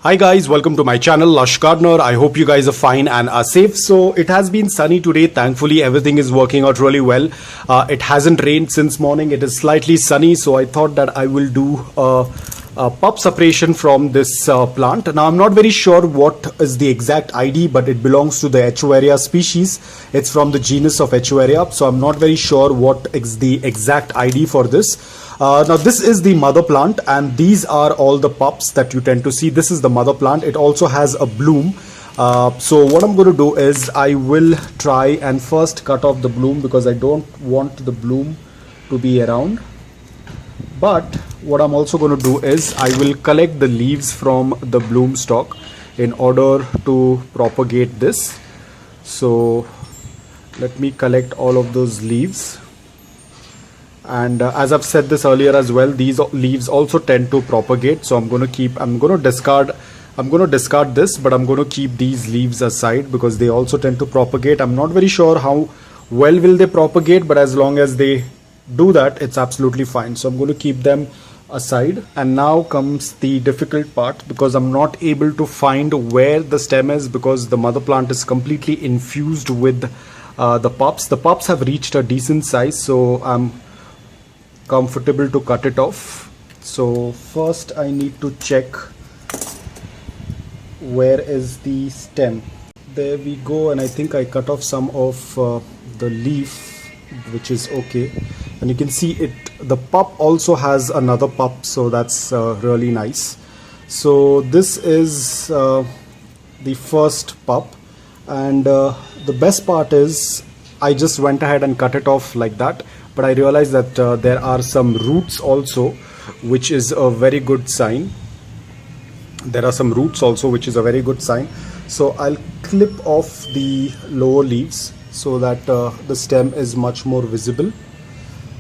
Hi guys, welcome to my channel Lush Gardener. I hope you guys are fine and are safe. So it has been sunny today. Thankfully everything is working out really well. It hasn't rained since morning. It is slightly sunny, so I thought that I will do a pup separation from this plant. Now I'm not very sure what is the exact ID, but it belongs to the Echeveria species. It's from the genus of Echeveria, so I'm not very sure what is the exact ID for this. Now this is the mother plant, and these are all the pups that you tend to see. This is the mother plant. It also has a bloom. So what I'm going to do is I will try and first cut off the bloom because I don't want the bloom to be around. But what I'm also going to do is I will collect the leaves from the bloom stalk in order to propagate this. So let me collect all of those leaves. And as I've said this earlier as well, these leaves also tend to propagate. So I'm going to discard this, but I'm going to keep these leaves aside because they also tend to propagate. I'm not very sure how well will they propagate, but as long as they do that, it's absolutely fine. So I'm going to keep them aside. And now comes the difficult part, because I'm not able to find where the stem is because the mother plant is completely infused with the pups. The pups have reached a decent size, so I'm comfortable to cut it off. So first I need to check where is the stem. There we go, and I think I cut off some of the leaf, which is okay. And you can see it, the pup also has another pup, so that's really nice. So this is the first pup, and the best part is I just went ahead and cut it off like that. But I realized that there are some roots also, which is a very good sign. There are some roots also, which is a very good sign. So I'll clip off the lower leaves so that the stem is much more visible,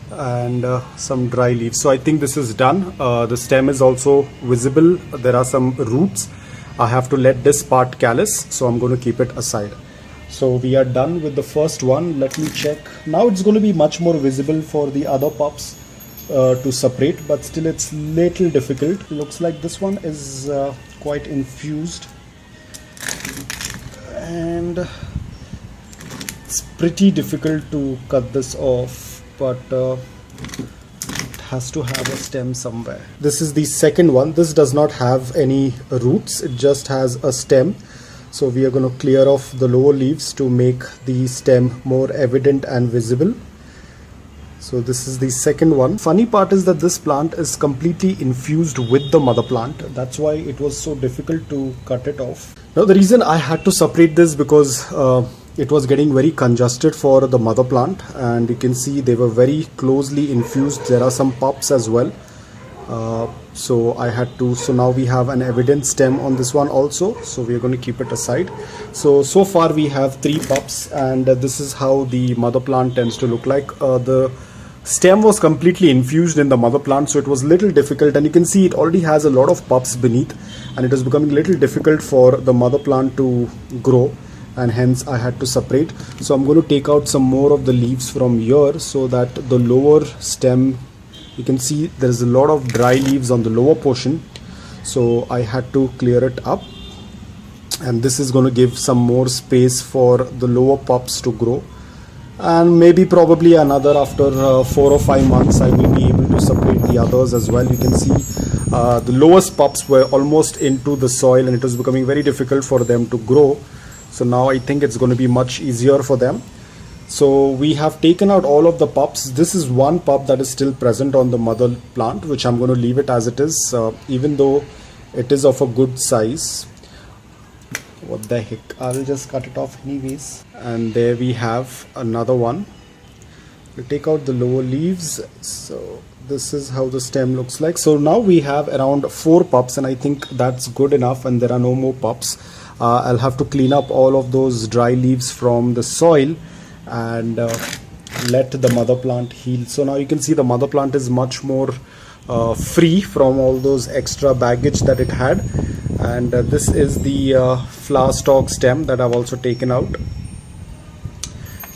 and some dry leaves. So I think this is done. The stem is also visible. There are some roots. I have to let this part callus, so I'm going to keep it aside. So we are done with the first one. Let me check. Now it's going to be much more visible for the other pups to separate, but still it's little difficult. Looks like this one is quite infused, and it's pretty difficult to cut this off, but it has to have a stem somewhere. This is the second one. This does not have any roots. It just has a stem. So we are going to clear off the lower leaves to make the stem more evident and visible. So this is the second one. Funny part is that this plant is completely infused with the mother plant. That's why it was so difficult to cut it off. Now the reason I had to separate this because it was getting very congested for the mother plant, and you can see they were very closely infused. There are some pups as well. So I had to, so now we have an evident stem on this one also, so we are going to keep it aside. So far we have 3 pups, and this is how the mother plant tends to look like. The stem was completely infused in the mother plant, so it was little difficult, and you can see it already has a lot of pups beneath, and it was becoming little difficult for the mother plant to grow, and hence I had to separate. So I'm going to take out some more of the leaves from here so that the lower stem, you can see there's a lot of dry leaves on the lower portion, so I had to clear it up, and this is going to give some more space for the lower pups to grow. And maybe probably another after 4 or 5 months I will be able to separate the others as well. You can see the lowest pups were almost into the soil, and it was becoming very difficult for them to grow. So now I think it's going to be much easier for them. So we have taken out all of the pups. This is one pup that is still present on the mother plant, which I'm going to leave it as it is, even though it is of a good size. What the heck, I'll just cut it off anyways. And there we have another one. We'll take out the lower leaves. So this is how the stem looks like. So now we have around 4 pups, and I think that's good enough, and there are no more pups. I'll have to clean up all of those dry leaves from the soil and let the mother plant heal. So now you can see the mother plant is much more free from all those extra baggage that it had, and this is the flower stalk stem that I've also taken out.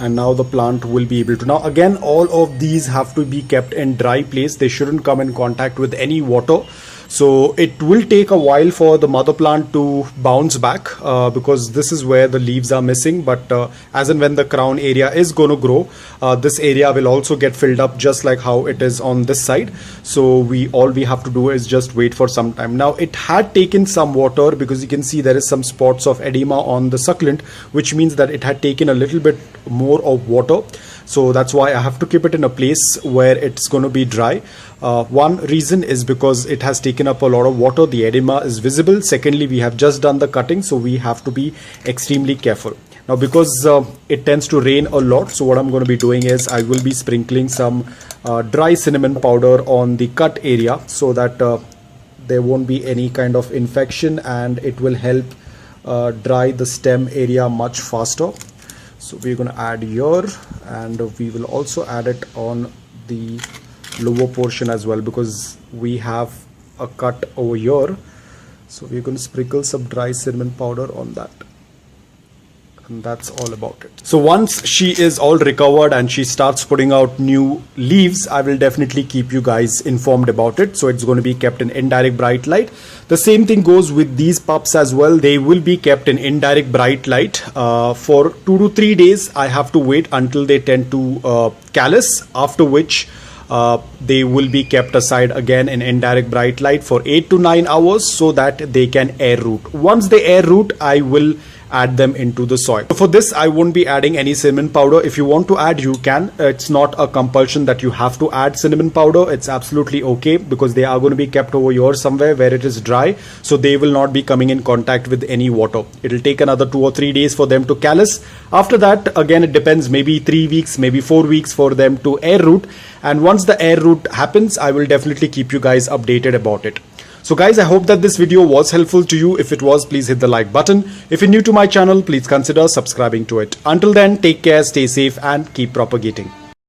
and now the plant will be able to. Now again, all of these have to be kept in dry place. They shouldn't come in contact with any water. So it will take a while for the mother plant to bounce back because this is where the leaves are missing. But as and when the crown area is going to grow, this area will also get filled up just like how it is on this side. So all we have to do is just wait for some time. Now it had taken some water because you can see there is some spots of edema on the succulent, which means that it had taken a little bit more of water. So that's why I have to keep it in a place where it's going to be dry. One reason is because it has taken up a lot of water. The edema is visible. Secondly, we have just done the cutting, so we have to be extremely careful. Now because it tends to rain a lot, so what I'm going to be doing is I will be sprinkling some dry cinnamon powder on the cut area so that there won't be any kind of infection, and it will help dry the stem area much faster. So we're going to add here, and we will also add it on the lower portion as well because we have a cut over here. So we're going to sprinkle some dry cinnamon powder on that. And that's all about it. So once she is all recovered and she starts putting out new leaves, I will definitely keep you guys informed about it. So it's going to be kept in indirect bright light. The same thing goes with these pups as well. They will be kept in indirect bright light for 2 to 3 days. I have to wait until they tend to callus, after which they will be kept aside again in indirect bright light for 8 to 9 hours so that they can air root. Once they air root, I will add them into the soil. For this, I won't be adding any cinnamon powder. If you want to add, you can. It's not a compulsion that you have to add cinnamon powder. It's absolutely okay because they are going to be kept over here somewhere where it is dry, so they will not be coming in contact with any water. It will take another 2 or 3 days for them to callus. After that, again, it depends, maybe 3 weeks, maybe 4 weeks for them to air root. And once the air root happens, I will definitely keep you guys updated about it. So guys, I hope that this video was helpful to you. If it was, please hit the like button. If you're new to my channel, please consider subscribing to it. Until then, take care, stay safe, and keep propagating.